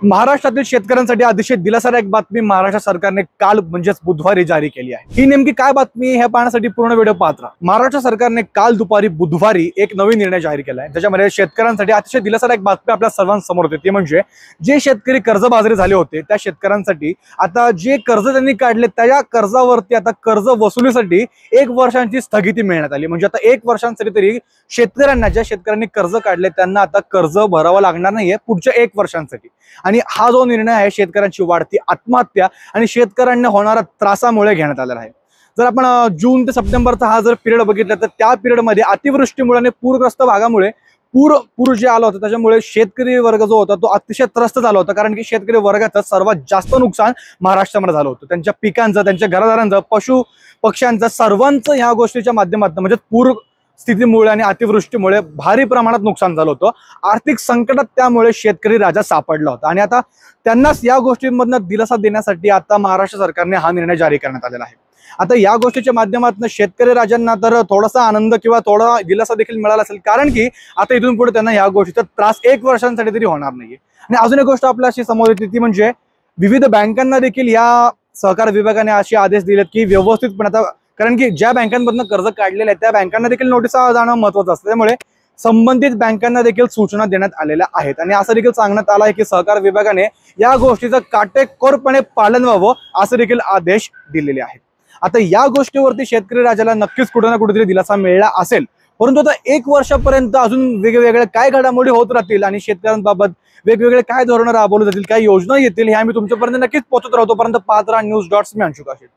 महाराष्ट्रातील शेतकऱ्यांसाठी अतिशय दिलासादायक बातमी महाराष्ट्र सरकारने काल म्हणजेच बुधवारी जारी केली आहे। ही नेमकी काय बातमी हे पाहण्यासाठी पूर्ण व्हिडिओ पाहत राहा। महाराष्ट्र सरकारने काल दुपारी बुधवारी एक नवीन निर्णय जाहीर केला आहे, ज्याच्यामध्ये शेतकऱ्यांसाठी अतिशय दिलासादायक बातमी आपल्या सर्वांसमोर होती। ती म्हणजे जे शेतकरी कर्जबाजारी झाले होते त्या शेतकऱ्यांसाठी आता जे कर्ज त्यांनी काढले त्या कर्जावरती आता कर्ज वसुलीसाठी 1 वर्षांची स्थगिती मिळण्यात आली। म्हणजे आता 1 वर्षांसाठी तरी शेतकऱ्यांना, ज्या शेतकऱ्यांनी कर्ज काढले त्यांना आता कर्ज भरावं लागणार नाहीये पुढच्या 1 वर्षांसाठी। आणि हा जो निर्णय आहे शेतकऱ्यांची वाढती आत्महत्या आणि शेतकऱ्यांना होणाऱ्या त्रासामुळे घेण्यात आलेला आहे। जर आपण जून ते सप्टेंबरचा हा जर पिरियड बघितला तर त्या पिरियडमध्ये अतिवृष्टीमुळे आणि पूरग्रस्त भागामुळे पूर जे आला होता त्याच्यामुळे शेतकरी वर्ग जो होता तो अतिशय त्रस्त झाला होता। कारण की शेतकरी वर्गाचं सर्वात जास्त नुकसान महाराष्ट्रामध्ये झालं होतं। त्यांच्या पिकांचं, त्यांच्या घरदारांचं, पशु पक्ष्यांचं, सर्वांचं ह्या गोष्टीच्या माध्यमातून म्हणजे पूर स्थितीमुळे आणि अतिवृष्टीमुळे भारी प्रमाणात नुकसान झालं होतं। आर्थिक संकटात त्यामुळे शेतकरी राजा सापडला होता आणि आता त्यांनाच या गोष्टींमधून दिलासा देण्यासाठी आता महाराष्ट्र सरकारने हा निर्णय जारी करण्यात आलेला आहे। आता या गोष्टीच्या माध्यमातून शेतकरी राजांना तर थोडासा आनंद किंवा थोडा दिलासा देखील मिळाला असेल, कारण की आता इथून पुढे त्यांना या गोष्टीचा त्रास 1 वर्षांसाठी तरी होणार नाहीये। आणि अजून एक गोष्ट आपल्याशी समोर येते ती म्हणजे विविध बँकांना देखील या सहकार विभागाने असे आदेश दिलेत की व्यवस्थितपणे आता, कारण की ज्या बँकांमधून कर्ज काढलेले आहे त्या बँकांना देखील नोटिसा जाणं महत्त्वाचं असतं, त्यामुळे संबंधित बँकांना देखील सूचना देण्यात आलेल्या आहेत। आणि असं देखील सांगण्यात आलं आहे की सहकार विभागाने या गोष्टीचं काटेकोरपणे पालन व्हावं असे देखील आदेश दिलेले आहेत। आता या गोष्टीवरती शेतकरी राजाला नक्कीच कुठे ना कुठेतरी दिलासा मिळाला असेल, परंतु आता 1 वर्षापर्यंत अजून वेगवेगळ्या काय घडामोडी होत राहतील आणि शेतकऱ्यांबाबत वेगवेगळे काय धोरणं राबवली जातील, काय योजना येतील हे आम्ही तुमच्यापर्यंत नक्कीच पोहोचत राहतो। पर्यंत पाहत राहा न्यूज डॉट्स। मी अंशुक आशिष।